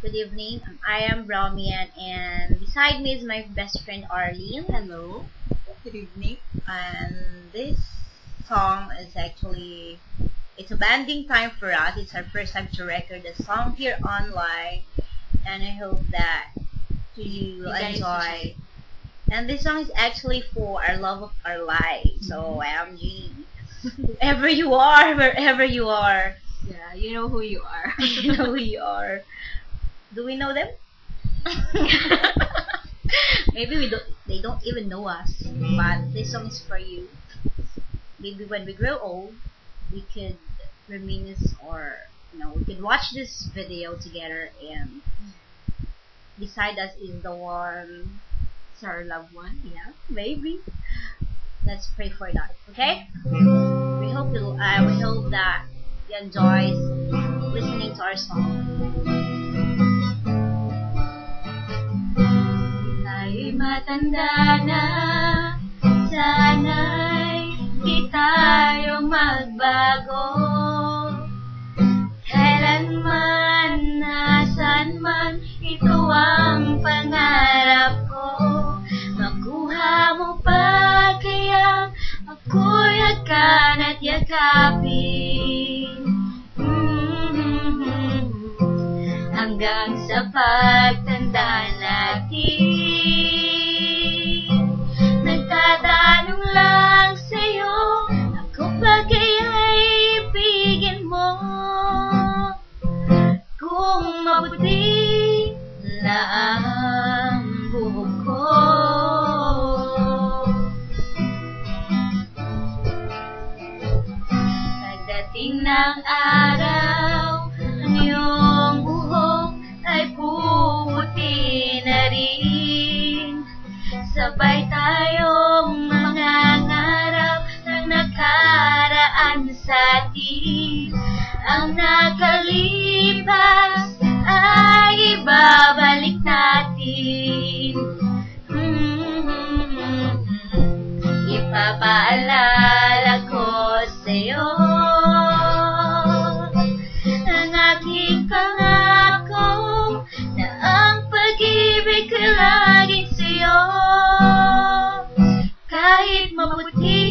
Good evening. I am Brahmian, and beside me is my best friend Arlene. Hello. Good evening. And this song is actually it's a banding time for us. It's our first time to record a song here online, and I hope that you will guys enjoy. And this song is actually for our love of our life. So I am G. Whoever you are, wherever you are, Yeah, you know who you are. you know who you are. Do we know them? Maybe we don't. They don't even know us. But this song is for you. Maybe when we grow old, we could reminisce, or we could watch this video together and decide us is the one. It's our loved one. Yeah, maybe. Let's pray for that. Okay. We hope that you enjoy listening to our song. Tayo'y matanda na, sana'y di tayo magbago. Kailanman, nasan man, ito ang pangarap ko. Makuha mo pa kaya ako'y akan at yakapin. Hanggang sa pagtanda natin, nagtatanong lang sa'yo, ako ba kaya'y ibigin mo? Kung mabuti na ang buhok ko, pagdating ng araw, ang iyong buhok ay puputi na rin. Sabay tayong mangangarap ng nakaraan sa atin. Ang nakalipas ay ibabalik natin. Ipapaalala ko sa'yo ang aking pangako na ang pag-ibig ko laging sa'yo. Kahit maputi